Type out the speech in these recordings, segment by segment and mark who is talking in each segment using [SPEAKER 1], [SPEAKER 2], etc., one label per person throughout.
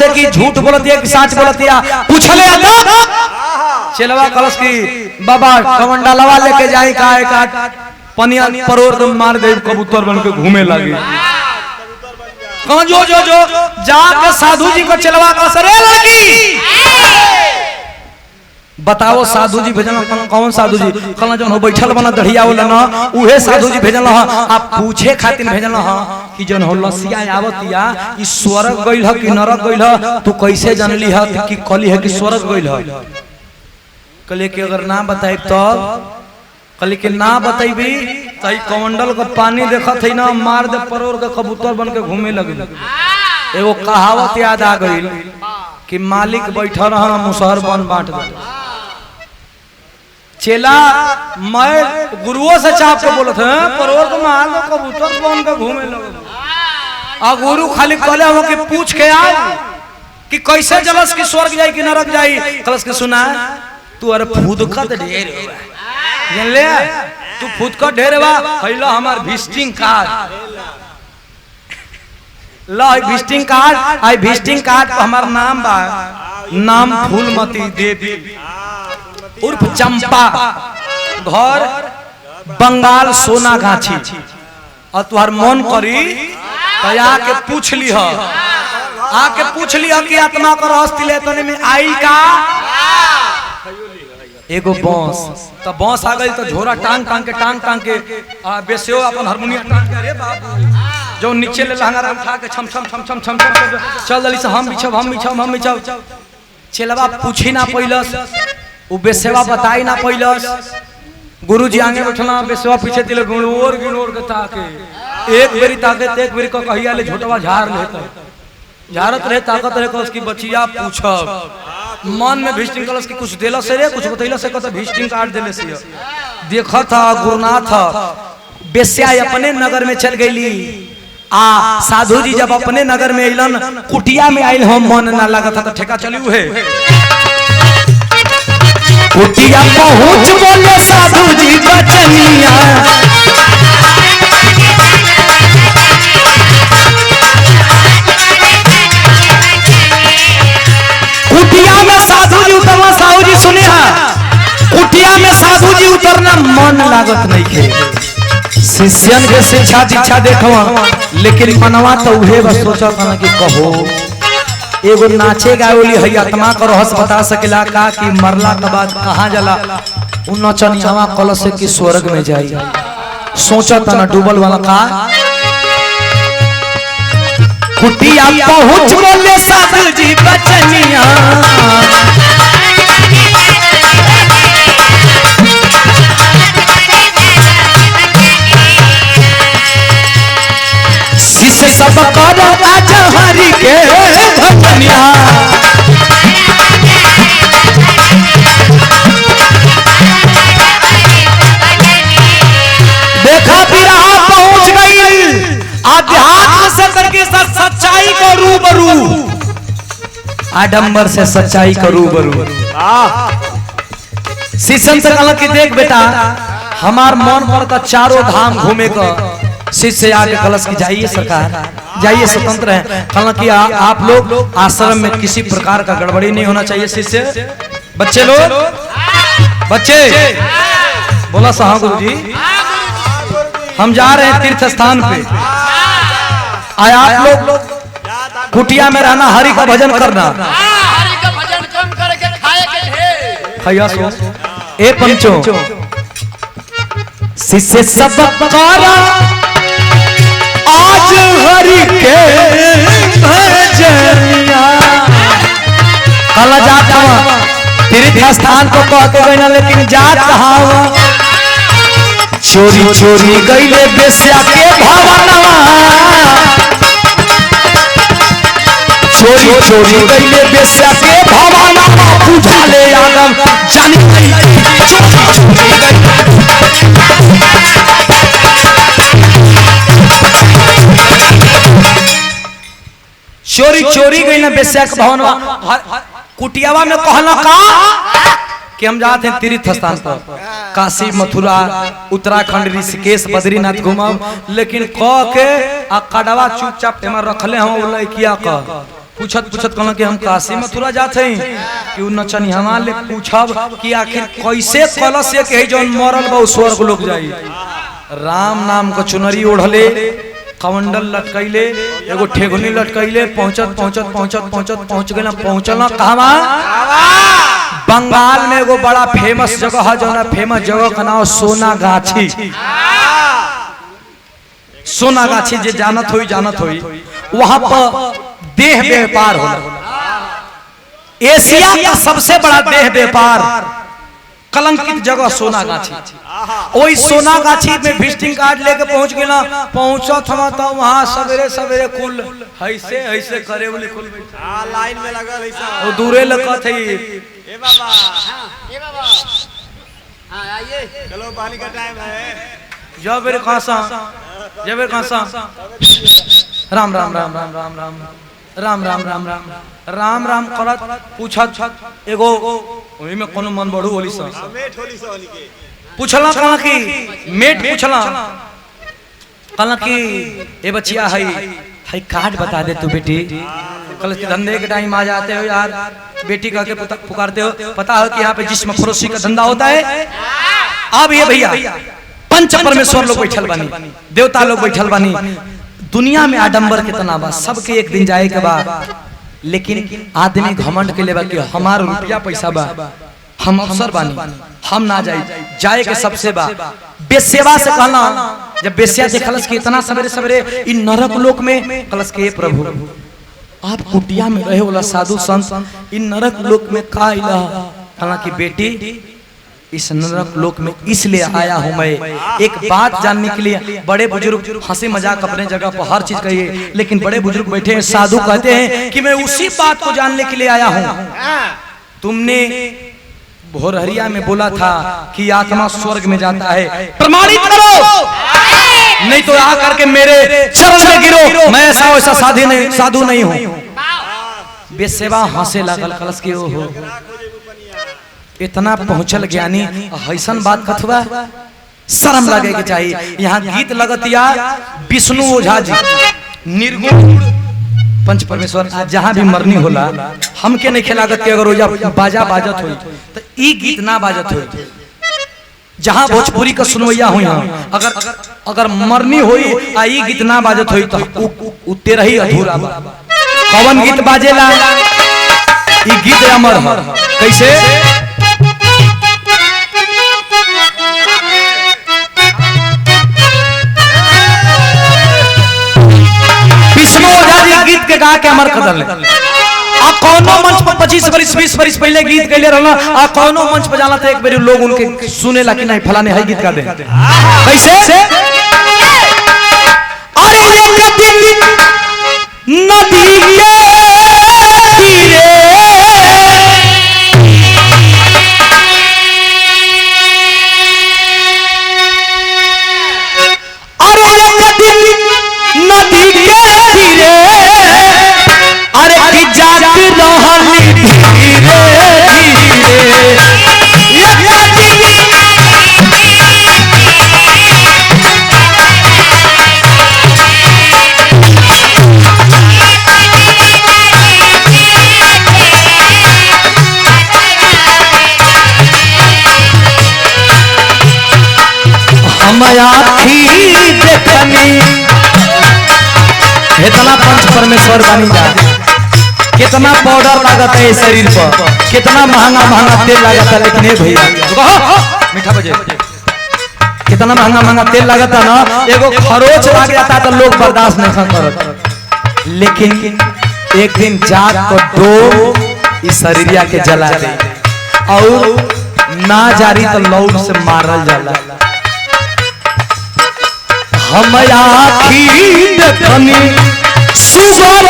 [SPEAKER 1] से कि झूठ बोलती है कि सच बोलती है पूछले चेलवा कलश की बाबा कमंडा लवा लेके जाए का पनिया परोर दम मार दे कबूतर बन के घूमे लगी कौन जो जाके साधु जी को चेलवा कलश रे लगी बताओ साधु जी भेजल कौन साधु जी कहना जौन हो बैठल बना दढ़िया वाला ना उहे साधु जी भेजल आप पूछे खातिर भेजल कि जौन हो लसिया आवतिया ई स्वर्ग गइल ह कि नरक गइल ह तू कैसे जानली ह कि कली है कि स्वर्ग गइल ह कहले कि अगर ना बताई तब कहले कि ना बताइबी त ई कमंडल का पानी देखत है ना मार दे परोर के कबूतर बन के घूमे लगे एगो कहावत याद आ गइल कि मालिक बैठा रहा मुसहर बन बांट दे चेला मैं गुरुओं से चाप के बोलत है परोर को मार दो कबूतर बन के घूमे लगे आ गुरु खाली कहले हो कि पूछ के आ कि कैसे जलस की स्वर्ग जाई कि नरक जाई कलश के सुना तू अरे फुदकत ढेर जान ले तू फुदकत ढेर बा पहिला हमार विजिटिंग कार्ड ला विजिटिंग कार्ड आई विजिटिंग कार्ड पर हमार नाम बा नाम फूलमती देवी उर्फ चंपा घर बंगाल सोना गाछी और तुहार मन करी तो आके पूछ ली आके पूछ ली कि आत्मा को रस दिले तने में आई का एगो बांस तो बांस आ गई तो झोरा टांग टांग के बेसियो अपन हारमोनियम टांग के अरे बाबू जो नीचे ले लहंगा उठा के छम छम चल दली से हम बिछब चेलवा पूछी ना पहिलस उ बेसेवा बताई ना पहिलस गुरुजी आगे बैठना बेसेवा पीछे दिले गुणोर के ताके एक बेरी ताके एक बेरी को कहिया ले झोटवा झाड़ लेता झाड़त रहे ताकत रहे कलश की बचिया पूछब मन में विजिटिंग कलश की कुछ देला से रे कुछ बतैला से कहता विजिटिंग कार्ड देले से देखा था गुरुनाथ बेस्या अपने नगर में चल गईली आ साधु जी जब अपने नगर में अइलन कुटिया में आइल हम मन ना लगा था तो ठेका चली है कुटिया पहुंच बोले साधु जी बचनिया कुटिया में साधु जी उतरना साधु जी सुने कुटिया में साधु जी उतरना मन लागत नहीं खे शिष्यन के शिक्षा दीक्षा देखवा लेकिन मनवा तो उहे बस सोचा था कि कहो एगो नाचे गावली है आत्मा का रहस्य बता सकेला का कि मरला के बाद कहाँ जाला उ नचनियावा कलश की स्वर्ग में जाई सोचा था ना डूबल वाला का कुटिया पहुंच बोले साधु जी बचनिया शिष्य सब करो आज हरि के भजनिया देखा बिरहा पहुंच गई आध्यात्म से करके सच्चाई को रूबरू आडंबर से सच्चाई को रूबरू शिष्य से कहला कि देख बेटा हमार मन पर का चारों धाम घूमे का शिष्य आगे कलश की जाइए सरकार जाइए स्वतंत्र है कहला कि आप लोग आश्रम में किसी प्रकार का गड़बड़ी नहीं होना चाहिए शिष्य बच्चे लोग बच्चे बोला साहब गुरुजी हम जा रहे हैं तीर्थ स्थान पे आया आप लोग कुटिया में रहना हरि का भजन करना
[SPEAKER 2] हरि का भजन कम करके खाए के ढेर
[SPEAKER 1] सो ए पंचो शिष्य सब करा आज हरि के भजनिया कल जाता तीर्थ स्थान को कह के गई ना लेकिन जात कहाँ चोरी चोरी गईले बेस्या के भवनवा चोरी चोरी गईले बेस्या के भवनवा पूजा ले आगम जानी चोरी चोरी चोरी चोरी गई ना बेस्या के भवनवा कुटियावा में कहना का कि हम जाते हैं तीर्थ स्थान पर काशी मथुरा उत्तराखंड ऋषिकेश बद्रीनाथ घूमब लेकिन कह के आ कड़वा चुपचाप में रखले हम लड़किया का पूछत पूछत कहला कि हम काशी मथुरा जाते हैं कि उ नचनिया ले पूछब कि आखिर कैसे कलश से के जौन मरल बा स्वर्ग लोग जाई। राम नाम का चुनरी ओढ़ले, कमंडल लटकैले, एगो ठेगुनी लटकैले, पहुंचत पहुंचत पहुंचत पहुंचत पहुंच गए। पहुंचल कहवा? बंगाल में एगो बड़ा फेमस जगह है, जो फेमस जगह का नाम सोनागाछी। सोनागाछी जे जानत होई वहां पर देह व्यापार होला। एशिया का सबसे बड़ा देह व्यापार कलंकित जगह सोनागाछी। वही सोनागाछी में विजिटिंग कार्ड लेके पहुंच गए ना। पहुंचत हम तो वहां सवेरे सवेरे कुल ऐसे ऐसे करे बोले कुल
[SPEAKER 3] लाइन में लगल ऐसा
[SPEAKER 1] वो दूरे लगत है।
[SPEAKER 3] ए बाबा
[SPEAKER 2] ए बाबा हां आइए
[SPEAKER 3] चलो पानी का टाइम है।
[SPEAKER 1] जब मेरे कासा राम राम राम राम राम राम राम राम राम राम राम राम करत पूछत एगो ओही में कोनो मन बढ़ू होली सा
[SPEAKER 3] मेट होली से होली के
[SPEAKER 1] पूछला कहला कि मेट पूछला कहला कि ए बच्चिया हई कार्ड बता दे तू बेटी। कल के धंधे के टाइम आ जाते हो यार, बेटी कह के पुकारते हो। पता है कि यहाँ पे जिस्म फरोशी का धंधा होता है। अब ये भैया पंच परमेश्वर लोग बैठल बानी, देवता लोग बैठल बानी। दुनिया में आडंबर कितना बा, सबके एक दिन जाए के बाद, लेकिन आदमी घमंड के लेवा कि हमार रुपया पैसा बा, हम अफसर बानी, हम ना जाए के सबसे बा। बेसेवा से कहना, जब बेसिया देखलस कि इतना सवेरे सवेरे इन नरक लोक में, कलस के प्रभु आप कुटिया में रहे वाला साधु संत इन नरक लोक में का इला। कहना कि बेटी इस नरक लोक में इसलिए आया हूं मैं एक बात जानने के लिए। बड़े बुजुर्ग हंसी मजाक अपने जगह पर हर चीज कहिए, लेकिन बड़े बुजुर्ग बैठे हैं, साधु कहते हैं कि मैं उसी बात को जानने के लिए आया हूं। तुमने भोरहरिया में बोला था कि आत्मा स्वर्ग में जाता है, प्रमाणित करो, नहीं तो आकर के मेरे चरण में गिरो। मैं ऐसा वैसा साधु नहीं हूं। बेसेवा हंसे लागल कलश के हो इतना पहुंचल ज्ञानी ऐसन बात कथवा शर्म लगे के चाहिए। यहाँ गीत लगतिया विष्णु ओझा जी निर्गुण पंच परमेश्वर। जहाँ भी मरनी होला हमके नहीं खिलागत के अगर ओजा बाजा बाजत होई तो ई गीत ना बाजत होई। जहाँ भोजपुरी का सुनवैया हुई अगर मरनी होई आ ई गीत ना बाजत होई तो उते रही अधूरा बा। कौन गीत बाजेला? ई गीत अमर है। कैसे? विष्णु ओझा जी गीत के गा के अमर कर ले। आ कौनो मंच पर 25 वर्ष 20 वर्ष पहले गीत गैले रहना, आ कौनो मंच पर जाला तो एक बार लोग उनके सुनेला कि नहीं फलाने है गीत गा दे। कैसे? अरे एक दिन नदी के तीरे नदी के तीरे अरे की जात रहली धीरे हम आखी देखनी। इतना पंच परमेश्वर बनी जा, कितना पाउडर लागत है शरीर पर, कितना महंगा महंगा तेल लागत है। लेकिन भैया मीठा बजे कितना महंगा महंगा तेल लागत है ना, एगो खरोच लाग जाता तो लोग बर्दाश्त नहीं करत। लेकिन एक दिन जाग को डो इस शरीरिया के जला दे और ना जारी तो लौट से मारल जाला। हम आखी देखनी सुबह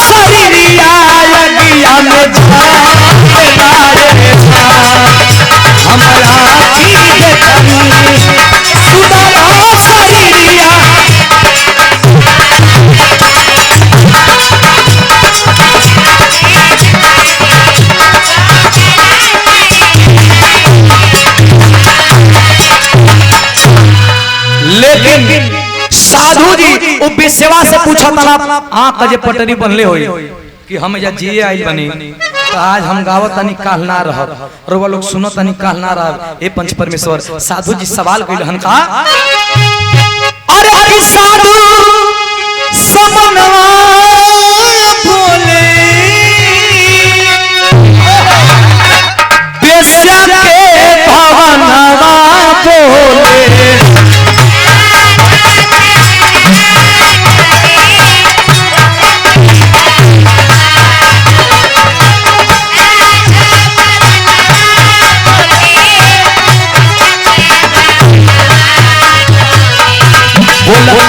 [SPEAKER 1] शरीरिया लगिया में झारे हम आखी देखनी सुबह शरीरिया लेकिन साधु जी वो बेसेवा से पूछा ताला आँख जे पटरी बनले होई कि हम या जिए आइल बनी तो आज हम गावत तनी काल ना रह और वो लोग सुनो तनी काल ना रह। ए पंच परमेश्वर साधु जी सवाल कइल हन का अरे कि साधु समनवा बोले बेस्या के भवनवा बोले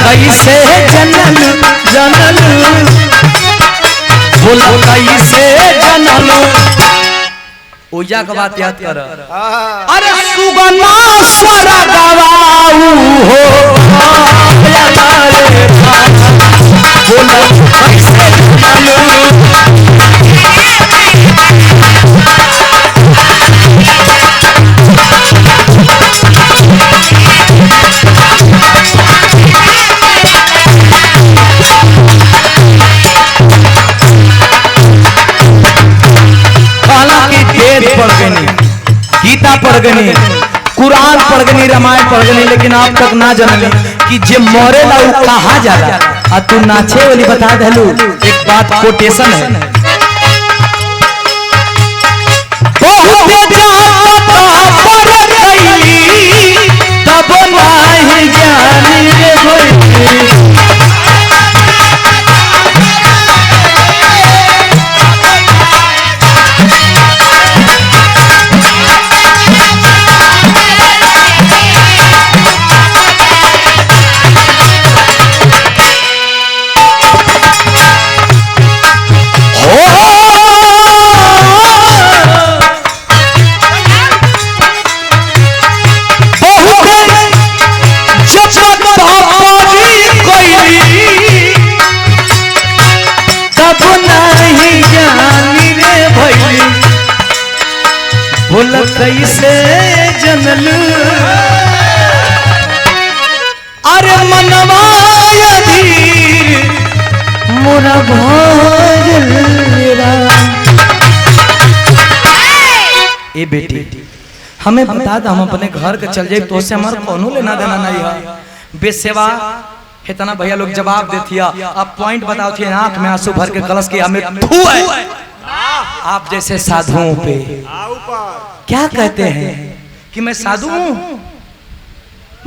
[SPEAKER 1] कैसे जनल जनल बोला कैसे जनल ओया का बात याद कर। अरे सुगना स्वर गवाऊ हो बोला कैसे जनल पढ़ गई, गीता पढ़ गई, कुरान पढ़ गई, रामायण पढ़ गई, लेकिन आप तक ना जानली कि जे मरे ला वो कहाँ जाला। आ तू नाचे वाली बता दलू एक बात कोटेशन है तब नहीं जानी रे बोला कैसे जनल अरे मनवा धीर मोरा भजरा। ए बेटी हमें बता दा हम अपने घर के चल जाए तो से हमारा कोनो लेना देना नहीं है। बेसेवा इतना भैया लोग जवाब देथिया अब पॉइंट बताओ थी आंख में आंसू भर के कलश के हमें थू है आप जैसे साधुओं पे क्या कहते हैं कि मैं साधु हूं,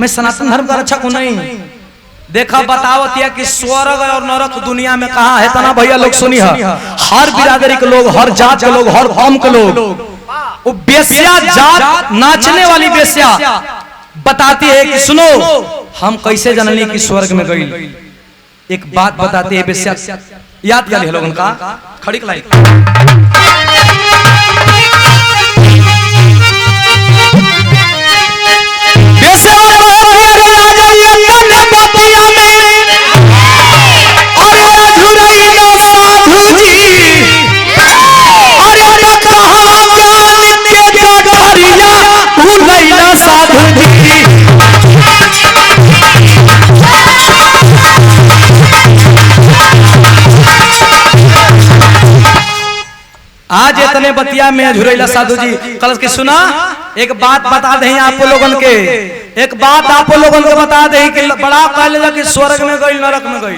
[SPEAKER 1] मैं सनातन धर्म का रक्षक हूं नहीं। देखा बतावत यह कि स्वर्ग और नरक दुनिया में कहां है तना भैया लोग सुनी है। हर बिरादरी के लोग, हर जात के लोग, हर कौम के लोग वो बेस्या जात नाचने वाली बेस्या बताती है कि सुनो हम कैसे जनली कि स्वर्ग में गई। एक बात बताती है बेस्या याद कर लोगों का खड़ी लाई साधु जी आज इतने बतिया में झुरैला साधु जी कलश की सुना एक बात बता दें आप लोगन के, एक बात आप लोगन के बता दें कि बड़ा कहले कि स्वर्ग में गई नरक में गई।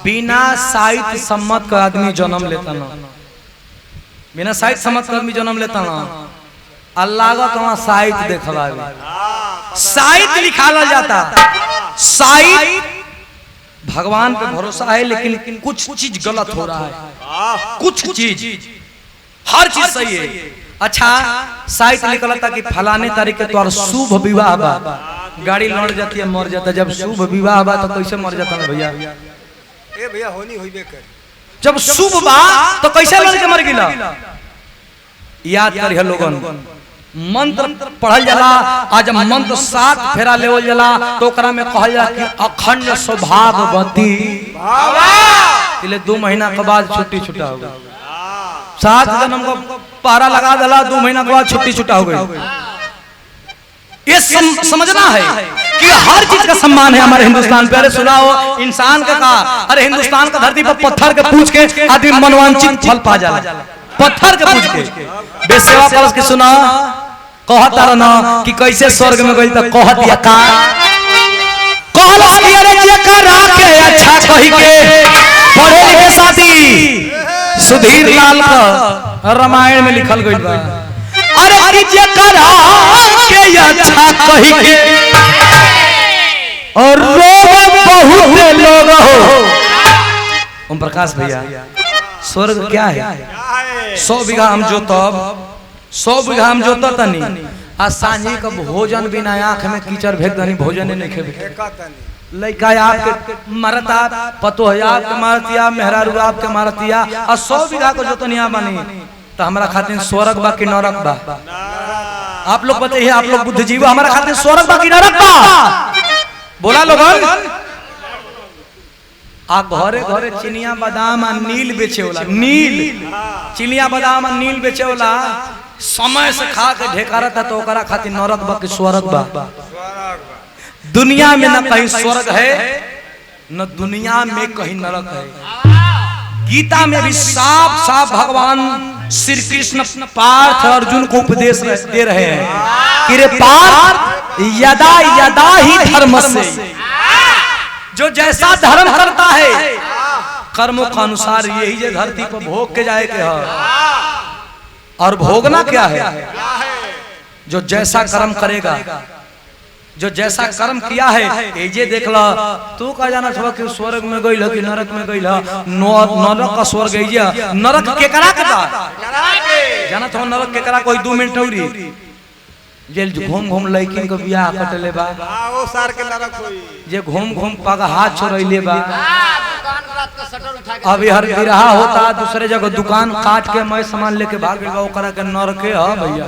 [SPEAKER 1] बिना साहित्य सम्मत का आदमी जन्म लेता ना, बिना साहित्य सम्मत का आदमी जन्म लेता ना अल्लाह का वहां साहित्य देखवा साहित्य निकाला जाता। साहित्य भगवान पे भरोसा है लेकिन कुछ चीज गलत हो रहा है, कुछ चीज हर चीज सही है। अच्छा साहित्य निकलता कि फलाने तारीख के तोर शुभ विवाह बा, गाड़ी लड़ जाती है मर जाता। जब शुभ विवाह बा तो कैसे मर जाता है भैया?
[SPEAKER 3] ए भैया होनी होइबे कर।
[SPEAKER 1] जब शुभ बा तो कैसे लड़ के मर गिला? याद करिए लोगन मंत्र पढ़ल जाला। आज मंत्र 7 फेरा लेवल जाला तो ओकरा में कहल जाला कि अखंड सौभाग्यवती। इसलिए 2 महीना के बाद छुट्टी छुटा हो गई। 7 जन्म को पहरा लगा दला, 2 महीना के बाद छुट्टी छुटा हो गई। ये समझना है कि हर चीज का सम्मान है हमारे हिंदुस्तान पे। अरे सुनाओ, इंसान का कहा, अरे हिंदुस्तान का धरती पर पत्थर के पूछ के आदमी मनवांचित फल पा जाला, पत्थर के पूछ के। बेसेवा परस के सुना, कहता रहा ना कि कैसे स्वर्ग में गई, तो कह दिया का कहलस कि अरे जेकरा के अच्छा कहि के पढ़े लिखे साथी सुधीर लाल का रामायण में लिखल गई बा। अरे कि जेकरा के अच्छा कहि के और लोग बहुत लोग हो। ओम प्रकाश भैया, स्वर्ग क्या है? 100 बीघा हम जोतब, 100 बीघा हम जोतब तनी आ सांझी का भोजन बिना आंख में कीचड़ भेज दनी, भोजन नहीं खेबे। लइका आपके मरता, पतो है आपके मारतिया, मेहरारू आपके मारतिया, और 100 बीघा को जोतनिया बनी तो हमारा खातिर स्वर्ग बा कि नरक बा? आप लोग बताइए, आप लोग बुद्धिजीवी, हमारा खातिर स्वर्ग बा कि नरक बा? बोला लोगन। आ घरे घरे चिनिया बादाम आ नील बेचे वाला, नील चिनिया बादाम आ नील बेचे वाला समय से खा के ढेकारा था, तो ओकरा खातिर नरक बा कि स्वर्ग बा? दुनिया में न कहीं स्वर्ग है न दुनिया में कहीं नरक है। गीता में भी साफ साफ भगवान श्री कृष्ण पार्थ अर्जुन को उपदेश दे रहे हैं कि रे पार्थ, यदा यदा ही धर्मस्य, जो जैसा धर्म करता है कर्मों के अनुसार यही जो धरती पर भोग के जाए के है। और भोगना क्या है? जो जैसा कर्म करेगा, जो जैसा कर्म किया है। ये देख ला, तू का जाना था कि स्वर्ग में गई कि नरक में गई? नरक का स्वर्ग है, नरक केकरा के जाना था? नरक केकरा? कोई 2 मिनट औरी जेल घूम घूम लड़किन को बियाह कटले बा,
[SPEAKER 3] वो सार के नरक होई,
[SPEAKER 1] जे घूम घूम पगा हाथ छोड़ले बा। अभी हर बिरहा होता, दूसरे जगह दुकान काट के मैं सामान लेके भाग गया, ओकरा के नरक है भैया।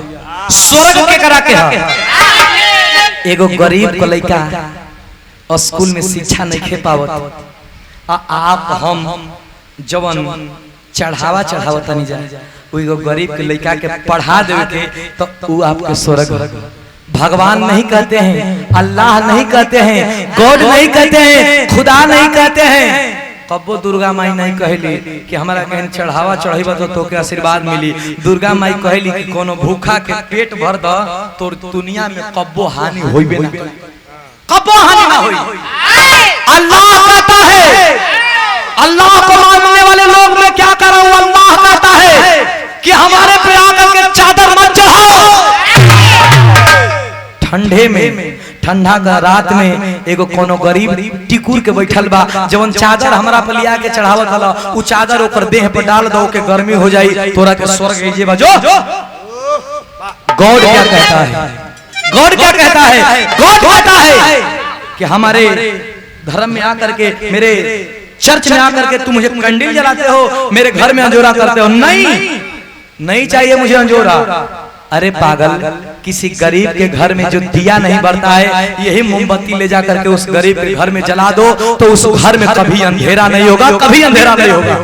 [SPEAKER 1] स्वर्ग केकरा के है? एगो गरीब को लड़का स्कूल में शिक्षा नहीं खे पावत, आप हम जवन चढ़ावा नहीं जाए, वो गरीब के लड़का के पढ़ा देवे के, तो वो आपके स्वर्ग। भगवान नहीं कहते हैं, अल्लाह नहीं कहते हैं, गॉड नहीं कहते हैं, खुदा नहीं कहते हैं, कब्बो दुर्गा माई नहीं कहली कि हमारा कहीं चढ़ावा चढ़ेबा तो के आशीर्वाद मिली। दुर्गा माई कहली कि कोनो भूखा के पेट भर द तो दुनिया में कब्बो हानि होइबे ना, कब्बो हानि ना होई। अल्लाह कहता है, अल्लाह को मानने वाले लोग में क्या कर रहा हूं? अल्लाह कहता है कि हमारे पे आकर के चादर मत चढ़ाओ। ठंडे में, ठंडा का रात में एगो कोनो गरीब टिकुर के बैठल बा, जवन चादर हमरा पर लिया के चढ़ावत हला, उ चादर ओकर देह पर डाल दो के गर्मी हो जाई, तोरा के स्वर्ग भेजे बा। जो गॉड क्या कहता है? गॉड क्या कहता है? गॉड कहता है कि हमारे धर्म में आकर के, मेरे चर्च में आकर के तुम मुझे कैंडल जलाते हो, मेरे घर में अंजोरा करते हो। नहीं, नहीं चाहिए मुझे अंजोरा। अरे पागल, किसी गरीब के घर में जो दिया नहीं बढ़ता है, यही मोमबत्ती ले जाकर के उस गरीब के घर में जला दो, तो उस घर में कभी अंधेरा नहीं होगा, कभी अंधेरा नहीं होगा।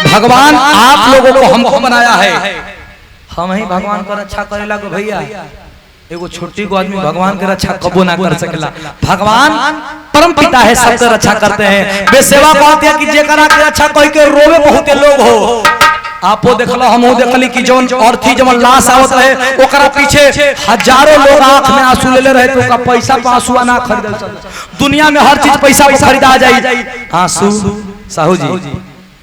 [SPEAKER 1] भगवान आप लोगों को हमको बनाया है, हम ही भगवान को रक्षा करेला को भैया। एगो छोटी को आदमी भगवान की रक्षा कबो ना कर सकेला। भगवान परम पिता है, सबसे रक्षा करते हैं। बेसेवा बात है कि जेकरा के रक्षा कोई के रोवे बहुत लोग हो। आपो देखलो, हमहु देखली कि जौन अर्थी जवन लाश आवत रहे, ओकरा पीछे हजारों लोग आंख में आंसू ले रहे, तो ओका पैसा पे आंसू ना खरीदल चल। दुनिया में हर चीज पैसा पे खरीदा जाई। आंसू साहू जी,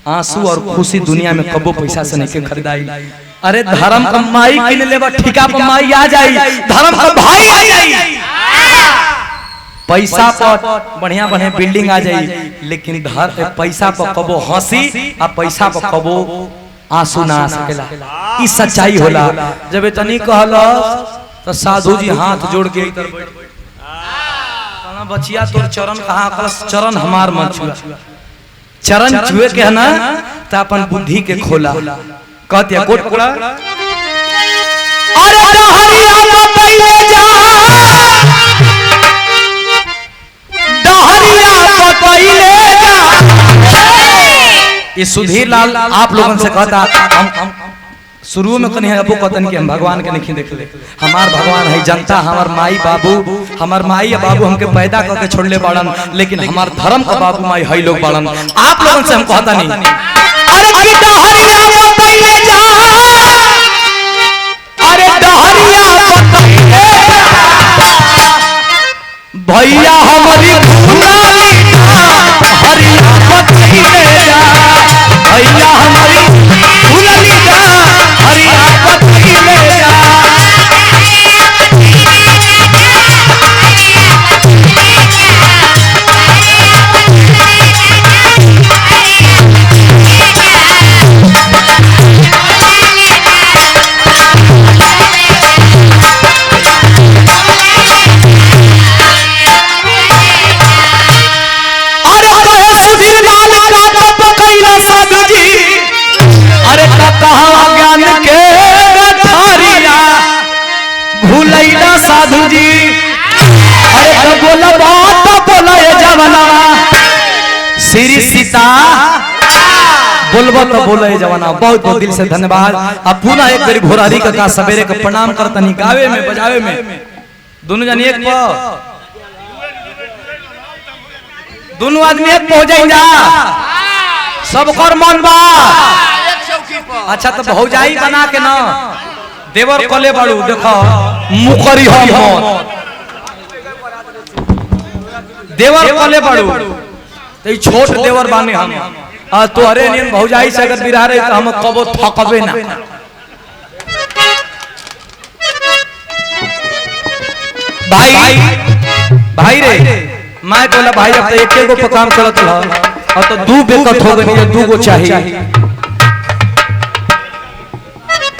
[SPEAKER 1] आंसू और खुशी दुनिया में कबो पैसा से नहीं के खरीदाई। अरे धर्म का माई किन लेबा, ठिका पर माई आ जाई, धर्म का भाई आ जाई। पैसा पर बढ़िया बढ़िया बिल्डिंग आ जाई, लेकिन पैसा पर कबो हंसी आ पैसा पर कबो आंसू ना आ सकेला। ई सच्चाई होला। जब इतनी कहल तो साधु जी हाथ जोड़ के बचिया तोर चरण कहाँ? चरण हमार मन छुआ, चरण छुए के है ना, तो अपन बुद्धि के खोला। कहते हैं कोट कोड़ा, अरे डहरिया बतइले जा, डहरिया बतइले जा। ये सुधीर लाल आप लोगों से कहता, हम शुरू में कहीं अबू कतन के हम भगवान के नहीं देख ले। हमार भगवान है जनता, हमार माई बाबू, हमार माई या बाबू हमके पैदा करके छोड़ले बाड़न, लेकिन हमार धर्म का बाबू माई है लोग बाड़न। आप लोगों से हम कहता नहीं, अरे की डहरिया बताइए जा, अरे डहरिया बताइए भैया हमारी फुलाली हरिया बताइए जा, भैया हमारी फुलाली जा हरिया बताइए जा। अरे कहा ज्ञान के गठारिया भूलैला साधु जी, अरे बोला बात बोला ये जवाना श्री सीता बोलबो तो बोला ये जवाना। बहुत बहुत दिल से धन्यवाद। अब पुनः एक बार घोरारी का सवेरे का प्रणाम करतनी, गावे में बजावे में दोनों जन एक दोनों आदमी एक पहुंच जाएगा, सब कर मन बा। अच्छा तो भौजाई बना के ना देवर कले बाड़ू, देखो मुकरी हम देवर कले बाड़ू, तो छोट देवर बाने हम। तो अरे नियन भौजाई से अगर बिरहा रहे तो हम कबो थकबे ना। भाई भाई रे मैं बोला भाई अब तो एक को काम चलत रहा, और तो दू बेकत हो गई, दू गो चाहिए।